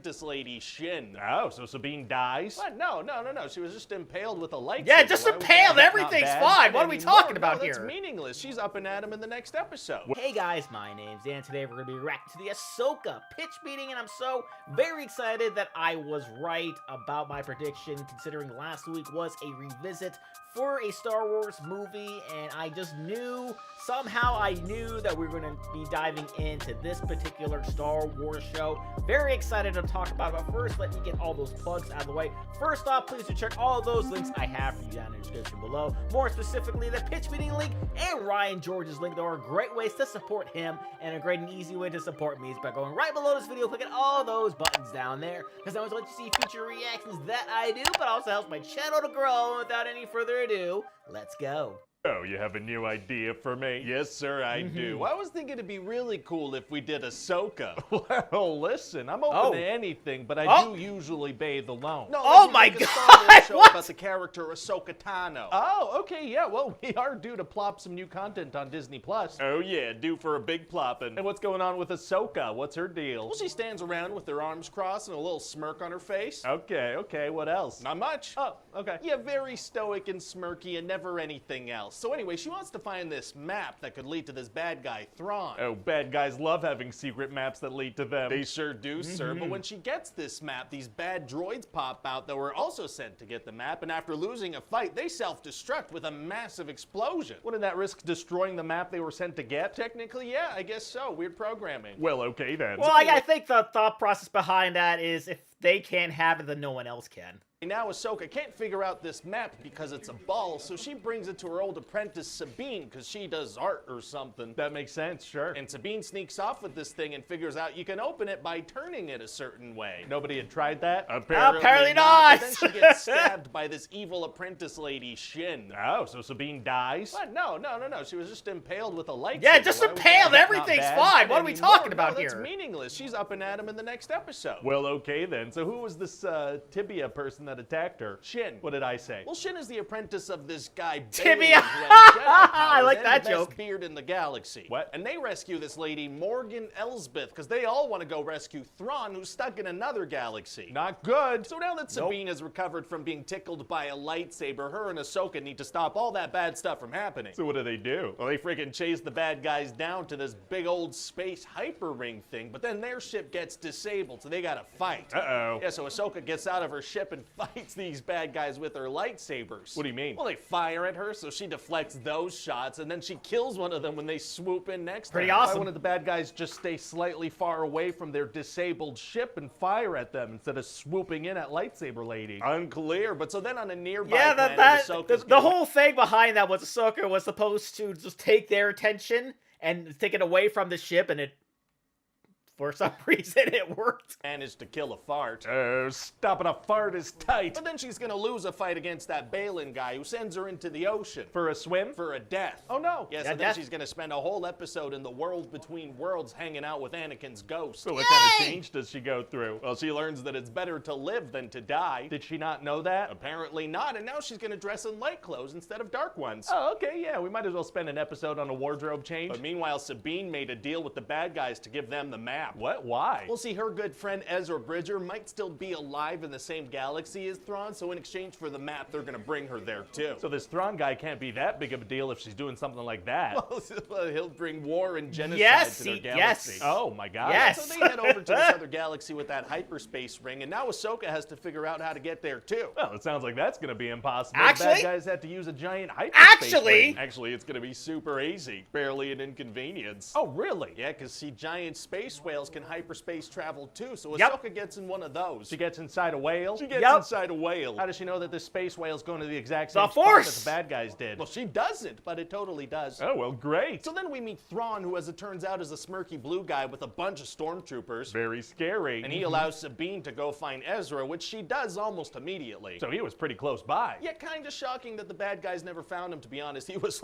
apprentice lady, Shin. Oh, so Sabine dies? What? No. She was just impaled with a lightsaber. Yeah, just impaled. Everything's fine. What are we talking about here? That's meaningless. She's up and at him in the next episode. Hey guys, my name's Dan. Today we're going to be reacting to the Ahsoka pitch meeting, and I'm so very excited that I was right about my prediction, considering last week was a revisit for a Star Wars movie, and I just knew, somehow I knew that we were going to be diving into this particular Star Wars show. Very excited to talk about it, but first, let me get all those plugs out of the way. First off, please do check all those links I have for you down in the description below. More specifically, the pitch meeting link and Ryan George's link. There are great ways to support him, and a great and easy way to support me is by going right below this video, clicking all those buttons down there, because I always let you see future reactions that I do, but also helps my channel to grow. Without any further ado, let's go. Oh, you have a new idea for me? Yes, sir, I do. I was thinking it'd be really cool if we did Ahsoka. Well, listen, I'm open to anything, but I do usually bathe alone. No, oh my God! What? About the character Ahsoka Tano. Oh, okay, yeah. Well, we are due to plop some new content on Disney Plus. Oh yeah, due for a big plopping. And what's going on with Ahsoka? What's her deal? Well, she stands around with her arms crossed and a little smirk on her face. Okay. What else? Not much. Oh, okay. Yeah, very stoic and smirky and never anything else. So anyway, she wants to find this map that could lead to this bad guy, Thrawn. Oh, bad guys love having secret maps that lead to them. They sure do, sir. But when she gets this map, these bad droids pop out that were also sent to get the map, and after losing a fight, they self-destruct with a massive explosion. Wouldn't that risk destroying the map they were sent to get? Technically, yeah, I guess so. Weird programming. Well, okay then. Well, I think the thought process behind that is if they can't have it, then no one else can. Now Ahsoka can't figure out this map because it's a ball, so she brings it to her old apprentice Sabine because she does art or something. That makes sense, sure. And Sabine sneaks off with this thing and figures out you can open it by turning it a certain way. Nobody had tried that? Apparently not! But then she gets stabbed by this evil apprentice lady, Shin. Oh, so Sabine dies? What? No. She was just impaled with a lightsaber. Yeah, just impaled. Everything's fine. What are we talking about here? That's meaningless. She's up and at him in the next episode. Well, okay then. So who was this tibia person that attacked her? Shin. What did I say? Well, Shin is the apprentice of this guy, Tibia. I like that joke. Best beard in the galaxy. What? And they rescue this lady, Morgan Elsbeth, because they all want to go rescue Thrawn, who's stuck in another galaxy. Not good. So now that Sabine has recovered from being tickled by a lightsaber, her and Ahsoka need to stop all that bad stuff from happening. So what do? Well, they freaking chase the bad guys down to this big old space hyper ring thing, but then their ship gets disabled, so they gotta fight. Uh-oh. Yeah, so Ahsoka gets out of her ship and fights these bad guys with her lightsabers. What do you mean? Well, they fire at her, so she deflects those shots, and then she kills one of them when they swoop in next to her. Pretty awesome. Why wouldn't the bad guys just stay slightly far away from their disabled ship and fire at them instead of swooping in at lightsaber lady? Unclear, but so then on a nearby planet, the whole thing behind that was Ahsoka was supposed to just take their attention and take it away from the ship, and for some reason, it worked. Managed to kill a fart. Oh, stopping a fart is tight. But then she's gonna lose a fight against that Balin guy who sends her into the ocean. For a swim? For a death. Oh no. Yes, and then she's gonna spend a whole episode in the world between worlds hanging out with Anakin's ghost. So what kind of change does she go through? Well, she learns that it's better to live than to die. Did she not know that? Apparently not, and now she's gonna dress in light clothes instead of dark ones. Oh, okay, yeah, we might as well spend an episode on a wardrobe change. But meanwhile, Sabine made a deal with the bad guys to give them the map. What? Why? We'll see, her good friend Ezra Bridger might still be alive in the same galaxy as Thrawn, so in exchange for the map, they're gonna bring her there too. So this Thrawn guy can't be that big of a deal if she's doing something like that. Well, he'll bring war and genocide to their galaxy. Yes. Oh my God. Yes. So they head over to this other galaxy with that hyperspace ring, and now Ahsoka has to figure out how to get there too. Well, it sounds like that's gonna be impossible. Actually? The bad guys have to use a giant hyperspace ring. Actually, it's gonna be super easy. Barely an inconvenience. Oh, really? Yeah, because see, giant space whales can hyperspace travel too, so Ahsoka gets in one of those. She gets inside a whale? She gets inside a whale. How does she know that this space whale's going to the exact same The spot Force! that the bad guys did? Well, she doesn't, but it totally does. Oh, well, great. So then we meet Thrawn, who, as it turns out, is a smirky blue guy with a bunch of stormtroopers. Very scary. And he allows Sabine to go find Ezra, which she does almost immediately. So he was pretty close by. Yeah, kind of shocking that the bad guys never found him, to be honest. He was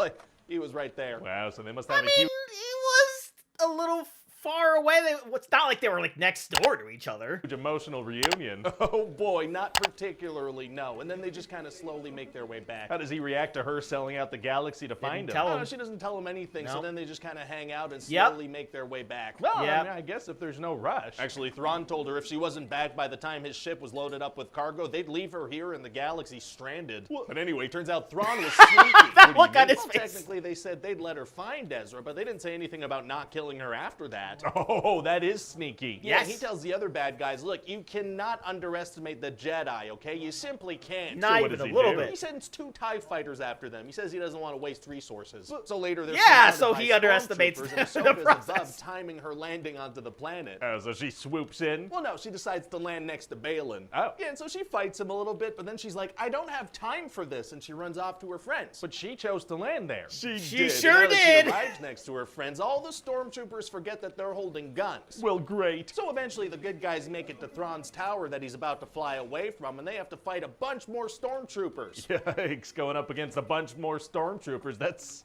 right there. Wow, so they must have it was a little far away. It's not like they were like next door to each other. Huge emotional reunion. Oh boy, not particularly, no. And then they just kind of slowly make their way back. How does he react to her selling out the galaxy to find him? tell him. No, she doesn't tell him anything, so Nope. then they just kind of hang out and Yep. slowly make their way back. Well, Yep. I mean, I guess if there's no rush. Actually, Thrawn told her if she wasn't back by the time his ship was loaded up with cargo, they'd leave her here in the galaxy stranded. But anyway, turns out Thrawn was sneaky. That look on his Well, face. technically, they said they'd let her find Ezra, but they didn't say anything about not killing her after that. Oh, that is sneaky. Yeah, Yes. he tells the other bad guys, look, you cannot underestimate the Jedi, okay? You simply can't. Not what even does a he little do? bit. He sends 2 TIE fighters after them. He says he doesn't want to waste resources. So later they're Yeah, surrounded so by he underestimates stormtroopers, the and Ahsoka's process. above timing her landing onto the planet. So she swoops in. Well, no, she decides to land next to Balin. Oh. Yeah, and so she fights him a little bit, but then she's like, I don't have time for this, and she runs off to her friends. But she chose to land there. She sure And now that did. She arrives next to her friends. All the stormtroopers forget that they're holding guns. Well, great. So eventually the good guys make it to Thrawn's tower that he's about to fly away from, and they have to fight a bunch more stormtroopers. Yikes, going up against a bunch more stormtroopers. That's,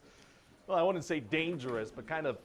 well, I wouldn't say dangerous, but kind of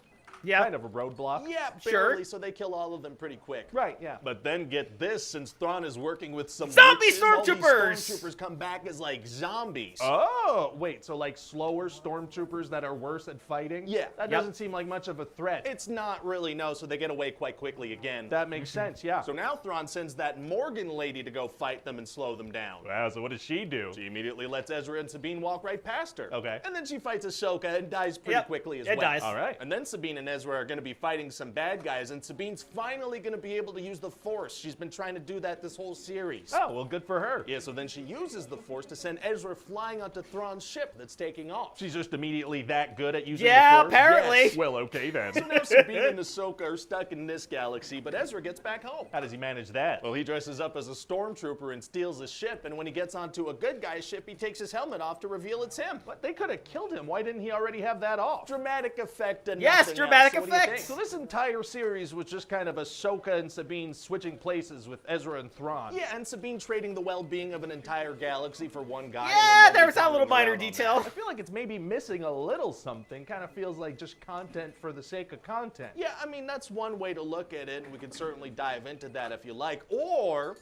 Yeah. kind of a roadblock. Yeah, Sure. barely, so they kill all of them pretty quick. Right, yeah. But then get this, since Thrawn is working with some Zombie witches, all these stormtroopers! stormtroopers come back as like zombies. Oh, wait, so like slower stormtroopers that are worse at fighting? Yeah. That Yep. doesn't seem like much of a threat. It's not really, no, so they get away quite quickly again. That makes sense, yeah. So now Thrawn sends that Morgan lady to go fight them and slow them down. Wow, so what does she do? She immediately lets Ezra and Sabine walk right past her. Okay. And then she fights Ahsoka and dies pretty Yep, quickly as it well. dies. All right. And then Sabine and Ezra are going to be fighting some bad guys, and Sabine's finally going to be able to use the Force. She's been trying to do that this whole series. Oh, well, good for her. Yeah, so then she uses the Force to send Ezra flying onto Thrawn's ship that's taking off. She's just immediately that good at using Yeah, the Force? apparently. Yes. Well, okay then. So now Sabine and Ahsoka are stuck in this galaxy, but Ezra gets back home. How does he manage that? Well, he dresses up as a stormtrooper and steals a ship, and when he gets onto a good guy's ship, he takes his helmet off to reveal it's him. But they could have killed him. Why didn't he already have that off? Dramatic effect and Yes, nothing dramatic else. So what do you effect. think? So this entire series was just kind of Ahsoka and Sabine switching places with Ezra and Thrawn. Yeah, and Sabine trading the well-being of an entire galaxy for one guy. Yeah, and then there was that following little minor around on detail. I feel like it's maybe missing a little something. Kind of feels like just content for the sake of content. that. Yeah, I mean, that's one way to look at it, and we can certainly dive into that if you like. Or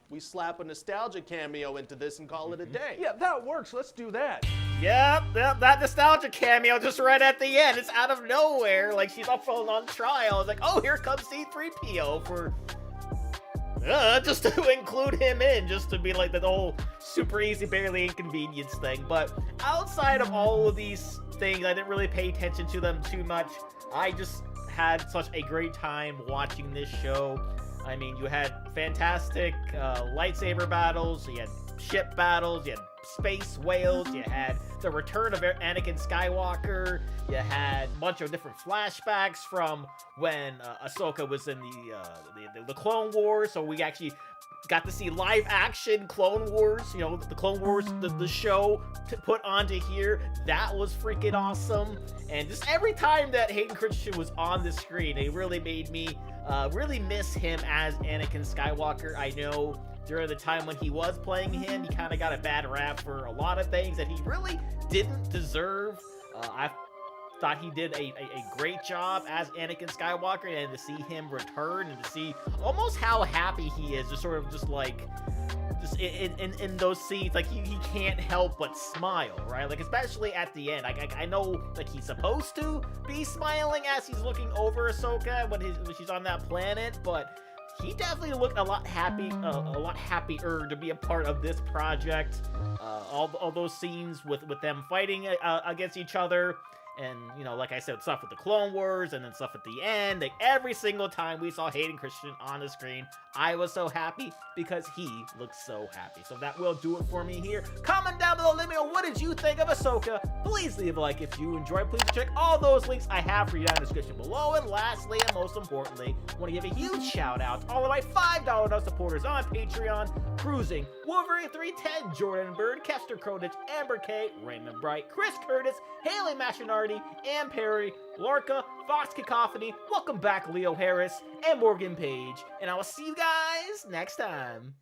we slap a nostalgia cameo into this and call it a day. Yeah, that works. Let's do that. Yep, that nostalgia cameo just right at the end. It's out of nowhere. Like, she's up on trial. It's like, oh, here comes C-3PO for... just to include him in, just to be like the whole super easy, barely inconvenience thing. But outside of all of these things, I didn't really pay attention to them too much. I just had such a great time watching this show. I mean, you had fantastic lightsaber battles, you had ship battles, you had space whales, you had the return of Anakin Skywalker, you had a bunch of different flashbacks from when Ahsoka was in the Clone Wars, so we actually got to see live action Clone Wars, you know, the Clone Wars, the show put onto here. That was freaking awesome. And just every time that Hayden Christensen was on the screen, it really made me really miss him as Anakin Skywalker. I know during the time when he was playing him, he kind of got a bad rap for a lot of things that he really didn't deserve. I thought he did a great job as Anakin Skywalker, and to see him return and to see almost how happy he is, just sort of just like just in those scenes, like he can't help but smile, right? Like especially at the end. I know like he's supposed to be smiling as he's looking over Ahsoka when she's on that planet, but he definitely looked a lot happier to be a part of this project. All those scenes with them fighting against each other. And, you know, like I said, stuff with the Clone Wars and then stuff at the end. Like, every single time we saw Hayden Christensen on the screen, I was so happy because he looked so happy. So that will do it for me here. Comment down below, let me know what did you think of Ahsoka. Please leave a like if you enjoyed. Please check all those links I have for you down in the description below. And lastly, and most importantly, I want to give a huge shout out to all of my $5 supporters on Patreon. Cruising, Wolverine 310, Jordan Bird, Kester Krodich, Amber K, Raymond Bright, Chris Curtis, Haley Machinardi, Ann Perry, Larka, Fox Cacophony, welcome back Leo Harris, and Morgan Page. And I will see you guys next time.